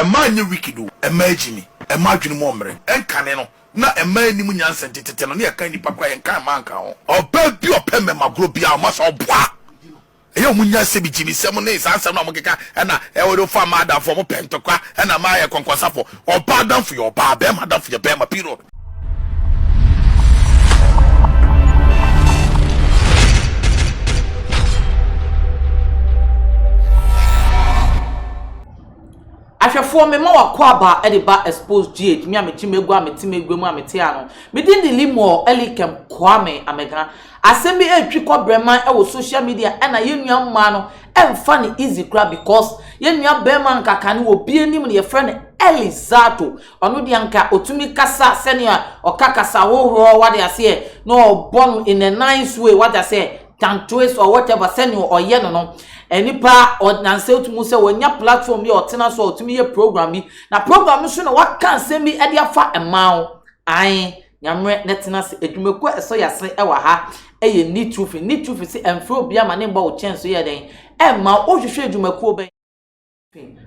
man you wicked do imagine imagine momre enkane no na man ni munya nsentete no ne kan ni papa enkan man kan ho oba bi opeme magro bia ma so boa eyo munya se bi jimi sem ne sansam na mokeka na e wo do fa ma da fo mo pentokwa na ma ye konkwasafo oba dan for your ba be ma dan for your be ma period. Afefo me ma wakwa ba e de ba Xposed GH me amechimegu ametimegu mu ametia no me din de limo elikem kwame amega asemi etwikọ brema e wo social media e na yenua mma no emfa ne easy grab because yenua bema nkaka ne wo bie nim ne ye friend Elizato onu de anka otumi kasa senior okakasa hohoro wade ase no born in a nice way wade ase tantwes or whatever senior or ye no enipa ordinance otumu se wonya platform ye otena so otumi ye program na program so na waka nsem bi e de afa emaw an nyamre netena se edwumeko eso yase e wa ha eye ni truth se emfro bia ma ne mba wo chance ye den emma o hwehwe edwumeko ben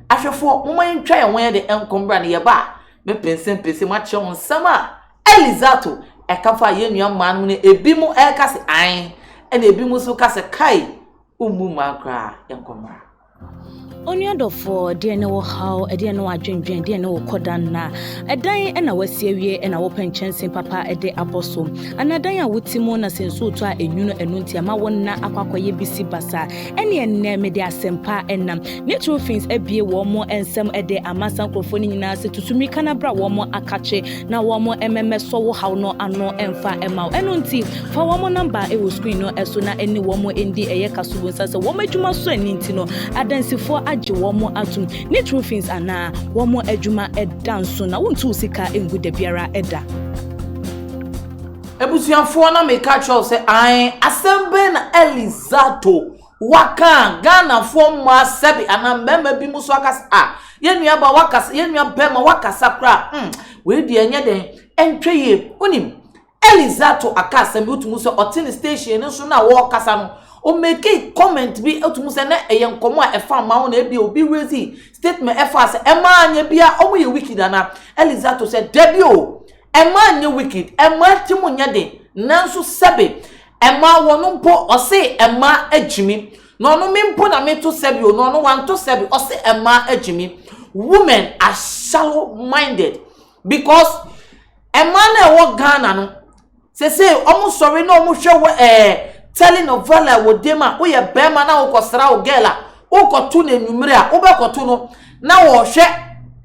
ahwefo mo man twa ye won de enkombra ne ye ba me pense ma che won sama Elizato e kafa ye nua man ne ebi mu e kase an e na ebi mu so kase kai makra yankoma Only for dear no how a dear no adwendwen dear no kodan na a dan na wasiewie na wo penchen papa e de apostle anadan a wotimo na senso to a enwuno enunti ama won na akwakoye bisi basa ene enne me de asempa enam ne true things ebie wo mo ensem e de amasan krofo ni nyina se tutumi kana bra wo mo akache na wo mo ememe so wo haw no ano emfa ema enunti fa wo mo number e wo screen no eso na eni wo mo endi eye kasubo sase wo madwuma so eninti no adansifo womo atum ni true things ana womo adwuma edanso na wontu sika engude biara eda ebusuafo na me catch us say ai asembe na Elizato waka Ghana fo ma sebi ana mema bi muso akasa yenua ba wakasa yenua bema wakasa kra we di enye den entweye onim Elizato akasa bi utumu so otini station nso na wo kasa no o make comment bi otumu se na eyen komo a efa ma ho na ebi obi raise statement efa se ema anya bia omo ye wicked ana Elizato said debio ema anya wicked ema timu nya de nanso sebe ema wono mpo o se ema agimi no no mimpo na meto sebio no no wanto sebi o se ema agimi women are shallow minded because ema na wo Ghana no se omo sorry no omo hwe telenovela wo dema wo ye bema na wo kosra wo gela wo kotu na enumere a wo be kotu no na wo hwe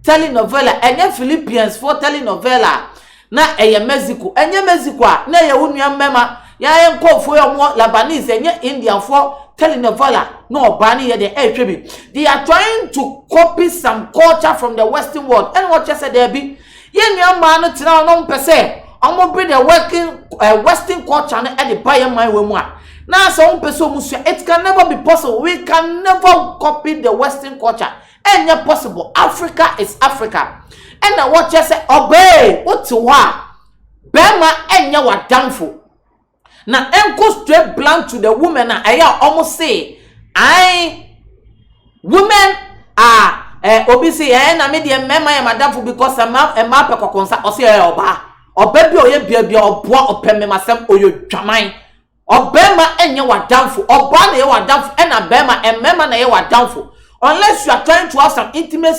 telenovela enye Philippines for telenovela na eye Mexico enye Mexico a na ye wonua mmema ya ye nkofo ye mo Lebanese enye Indian for telenovela no obani ye de ehwebi they are trying to copy some culture from the western world and what you said there be ye nua ma no tira no mpese omo be the western culture na e de buy my we mu a na so mpese omusu it can never be possible we can never copy the western culture and possible Africa is Africa and na what you say obey what wa bema enya wa damfo na enko straight blunt to the woman na aya almost say women are obi say na me de mema ya madamfo because ema pekokonsa o say oba bi oye bia oboa opeme masem oyo dwaman obema enye wadamfo oba na ye wadamfo na bema emema na ye wadamfo unless you are trying to have some intimate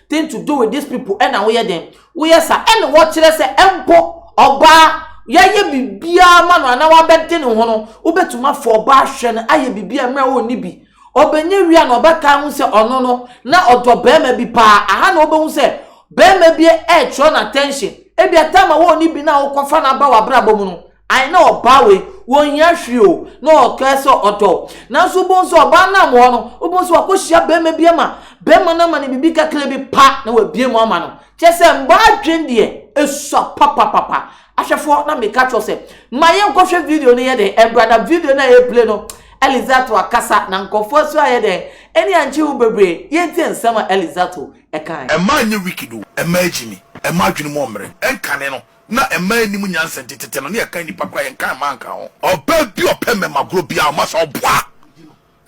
thing to do with these people and na we them we yes and what chile say empo oba ye bibia ma no na wa bede ne ho no ubetuma for oba hwe no aye bibia mra wo ni bi obenye wia na obeka hu se ono no na odo bema bi pa aha na obehu se bema bi e tro na attention ebi atama wo ni bi na wo kofa na ba wa bra bomu no I know bawe won ya hwio no keso oto na so bonso oba na mo no obonso akohia bema bia ma bema na ma ne bibi kakra bi pa na wa bie mu ama no chese mba adwendie eso papa ahwefo na me catch us ma ye nkohwe video ne ye de brother video na ye play no Elizato akasa na nkofo so aye de eni anchi hu bebre ye tie nsama Elizato e kan e ma nye wikidu e ma agini e ma adwene mo mre enkane no na ema ni mu nyanse tete no ne kan ni papa en kan manka ho oba bi opeme magro bia ma so boa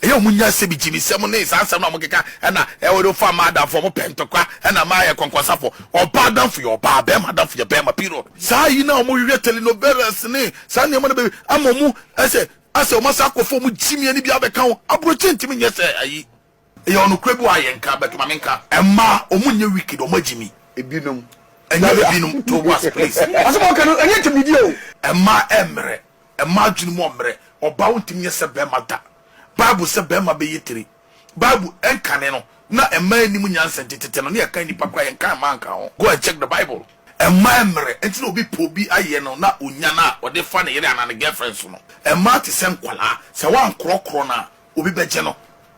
eya munya se bi jimi sem ne sansam na mokeka na e wo fa ma da for mo pentokwa na ma ye konkosa for oba dan for your ba be ma dan for your be ma period sa yi na mo hwe telenovelas ne sa ne mo na be amomu ase o masa akofo mu jimi ani bia be kan abroche ntimi nye se ayi eya onu krebu ayenka be ma menka emma omunye wicked o majimi Ebinum. enye ebinum to was please Asemo kan enye timidi o. emma emre emma adwunu mo emre oba wontimi nye se be ma da Bible se be ma be yetiri Bible enkane no na emma anim nyanse tetete no ne kan nipa kwa yenka manka ho go and check the Bible emma emre enti no obi pobi aye no na onya na ode fa ne yere anane girlfriend so no emma ti se nkwala se wan krokro na obi beje no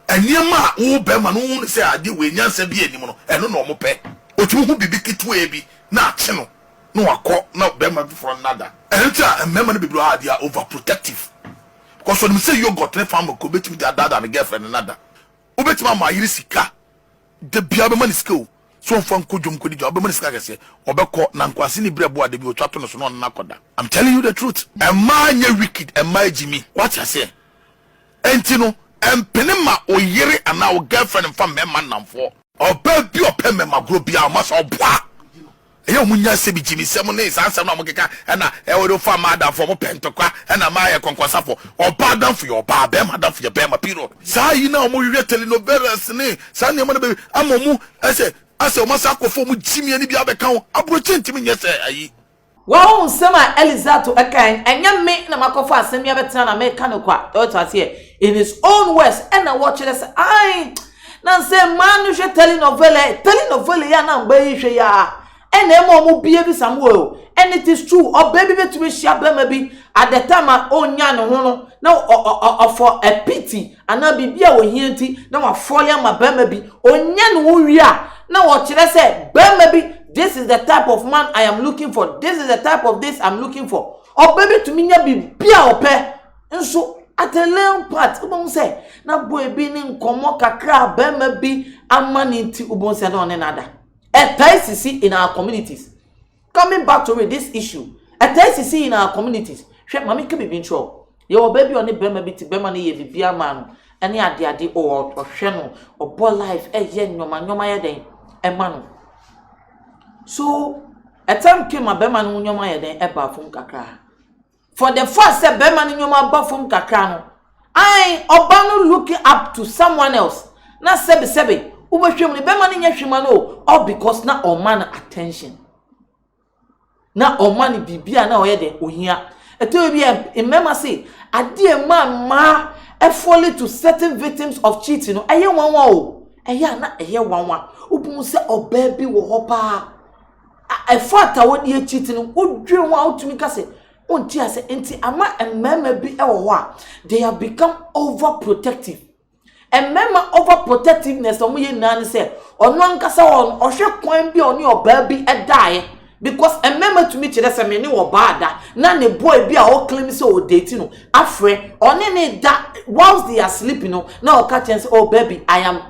eniema wo be ma no se ade we nyanse bi anim no eno no mo pe otumu hu bibi kitu ebi na ache no no akọ na be ma before nada enti a emma no biblo ade overprotective because when you say you got three family go betimi da dada and girlfriend nada obetimi ma yiri sika de bia be mani skill so fon kodwom kodi jo be mani sika kese obekọ na nkwase ni brebo ade bi otwato no so no na koda. I'm telling you the truth. Emma nya wicked emma jimi what you say enti no empene ma oyire ana o girlfriend mfa mema namfo oba bi opeme ma gro bia ma so boa eya munya se bi jimi sem ne sansam na mokeka na e wo fa ma da for mo pentokwa na ma ye konkosa for oba dan for your ba be ma dan for your be ma period sa yi na mo hwe telenovelas ne sa ne mo na be amomu ase o masa akofo mu jimi ani bia be kan abroche ntimi nye se ayi Wow, Sema Elizato again, and young me na makofa send me a better na make canokwa. In his own words, and I watch it. I now say, man, you should telenovela, ya baby, ya, and then more be every some world. And it is true, or baby to be sharp, maybe at the time I own yan no, now for a pity, and I'll be beer with hinty, now I fall my baby, on yan woo ya. Now what should I say, baby? This is the type of man I am looking for. This is the type of this I'm looking for. Or baby to me be bia ope. And so at the learn part, ubon say, na boy being komo kakra be maybe a man into ubon say on another. A TICC in our communities. Coming back to this issue, a TICC in our communities. Shep mami can be being sure. Your baby on the be maybe to be money ye bia man. Any idea or channel or boy life yen no man a man. So, a time came a beman in your mind and a bathroom kakra. For the first step, beman in your bathroom kakrano. I obano looking up to someone else. Na sebe, ubashim beman in your shimano, all because na o man attention. Na o money bibia na oyede ohia. Eto bi in mema say, a dear man ma e fall to certain victims of cheating. Aye wan o. Aya na eye wan. Ubun say o baby wo hopa. I fought what you cheating, would dream out to me, Cassie. Oh, dear, say, auntie, ama and mamma be a they have become overprotective. And mamma overprotectiveness, or me, Nanny said, or non cassa on, or shall coin be on your baby and die. Because a member to me, that's a menu or bad, none a boy be all claim so dating, afraid, on any that whilst they are sleeping, now catch and say, oh baby, I am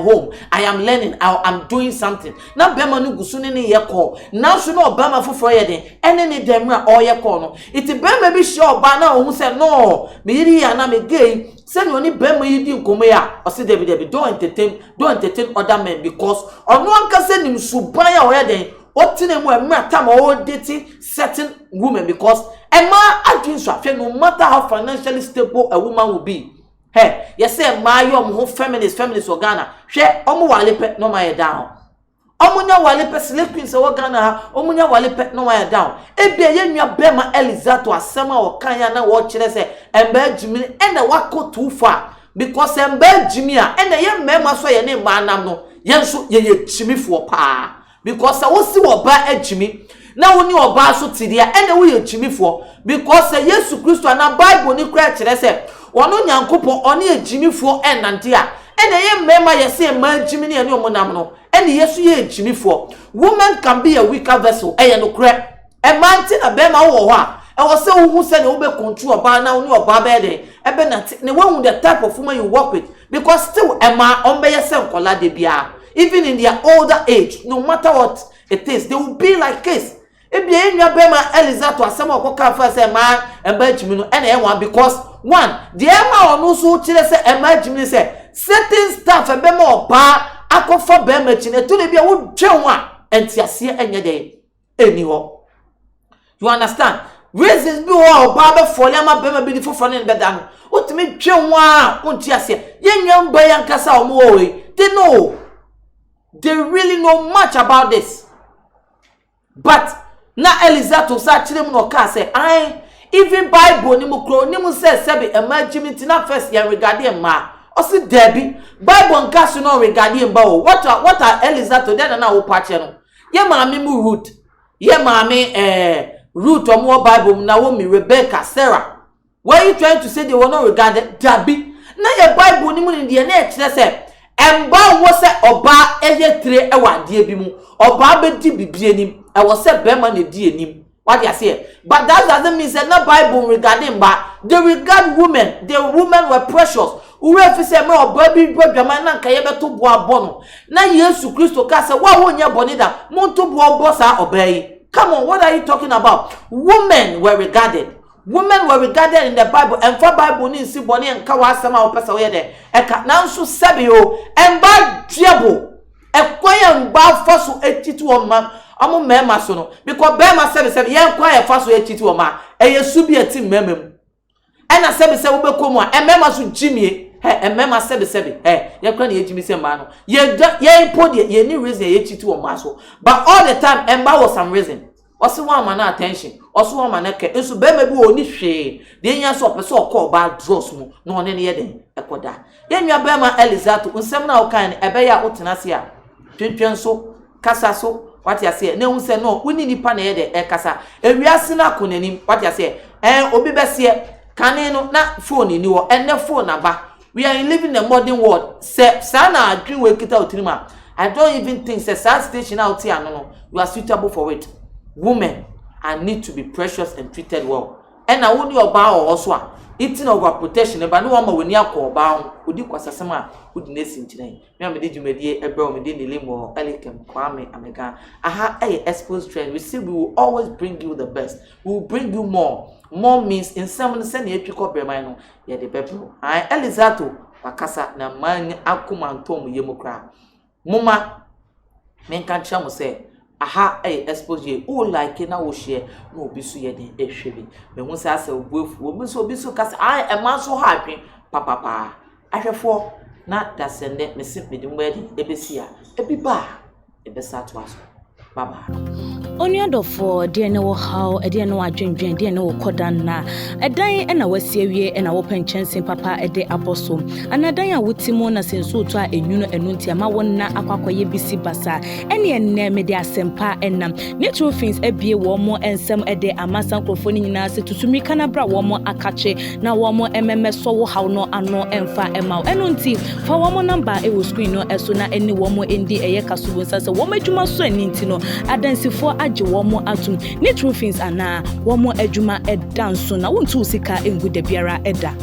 home, I am learning, I'm doing something. Now Bema no gusun any year call. Now so no Bama for Friday, and any demra or your corner. It's a Bema be sure Bana who said no, me and I'm a gay. Send only Bema you didn't come here, or say David, don't entertain other men because or no one can send him to buy a wedding. What in a time all dating certain women because a man I no matter how financially stable a woman will be. Hey, you say my young feminist organa. Share omu wale no my down. Omunya wale pe sleeping so organa, omunya wale no my down. Ebia ye nua bema Elizato asema o kanya na wo kire say embe jimi and the wako too far because embe jimi a and ye mema so ye ne manam no ye so ye jimi for pa. Because I was see oba ejimi na woni oba so tidia ene wo ejimi fo because Yesu Kristo na Bible ni kra kire se wono nyankopon oni ejimi fo enante a ene ye mema ye se ma ejimi ne ene omonam no ene Yesu ye ejimi fo. Woman can be a weaker vessel eye no kra e manti na be ma wo ho a e wo se wo hu se ne wo be control oba na woni oba be de e be na ne wo hu the type of woman you work with because still e ma on be ye se nkola de bia. Even in their older age, no matter what it is, they will be like this. If you ain't your bema Elizato, some of what can first say man and Benjamin and anyone because one the Emma or no so chile say imagine say certain stuff a bema or pa akofa be machine to be a would chewa and tiasia any day anyhow. You understand? Reasons be all barber for yama bema beautiful fun in bedan. What to me chewa untiasia young bayan casa or more. They know. They really know much about this. But na Elizato sa chile no ka say I even Bible ni mu kro ni mu say sebi emerging na first year regarding ma o si Debbie Bible nka so no regarding ba o what are Elizato then na wo pache no ye maami mu root ye maami root o mo Bible na wo mi Rebecca Sarah why you trying to say they were not regarded Debbie na ye Bible ni mu ni de na e kire say emba wo se oba eye tire e wade bi mu oba be di bibie nim e wo se bema na di enim what you say but that doesn't mean say no Bible regarding but they regard women the women were precious we if say me oba bi dwama na nka ye beto bo abono na Yesu Kristo ka say wa wo nya boni da mo to bo obo sa oba yi come on what are you talking about women were regarded in the Bible and for Bible ni si boni enka wa asama opesa we de eka na nso sebe o emba diabo ekwan emba faso etitu o ma amu mema so no because bema sebe yen kwa e faso etitu o ma eyesu bi eti memem ena sebe wo bekomu a emema so jimie emema sebe ye kwa na ejimi se ma no ye podi ye ni reason ye etitu o ma so but all the time emba was some reason osi wa ma na attention osi wa ma na ke enso bema bi oni hwe de nya so pese okọ ba dross mu no ne ye den ekoda ye nwa bema Elizato nsem na o kan ebe ya otenase a twentwen so kasa so what you say ne hu se no woni nipa na ye de kasa ewiase na konanim what you say obi bese kane no na phone ni wo enne phone aba we are living in a modern world se sana adwin we kita otirima I don't even think say sad station out here no you are suitable for it. Women need to be precious and treated well. And I won't your bow also. Eating over protection, but no one when you call bound, would you cross a summer, would nest today. Remember, did you mediate a bro within the limo, Elicum, Kwame, America? Aha, Xposed trend. We say we will always bring you the best. We will bring you more. More means in some send a pick up remino. Yeah, the pepper. I Elizato, Wakasa, na man, Akuman Tom, Yemokra. Mama, men can't chamo say. Aha Xposed ye o like na wo share na obi so ye den ehwebi me hu say asa obuefu obi so kasa e man so happy papa ahwefo na da sende me sip me di mwedi ebesi a ebi ba ebesa to aso baba Oniadofo de ne wo haw de ne wo adwendwen de ne wo kodan na edan na wasiewie na wo penchensin papa de aboso anadan a wotimo na senso to a enwuno enunti ama wonna akwakoye bisi basa ene enne me de asempa enam ne true things ebie wo mo ensem de amasan krofo ni nyina se tutumi kana bra wo mo akache na wo mo emmeso wo haw no ano emfa ema enunti fa wo mo number e wo screen no eso na ene wo mo endi eye kaso wonsa se wo madwuma so aninti no adansifo aje womo atum ni true things ana womo adwuma edanso na wontu sika engu da biara eda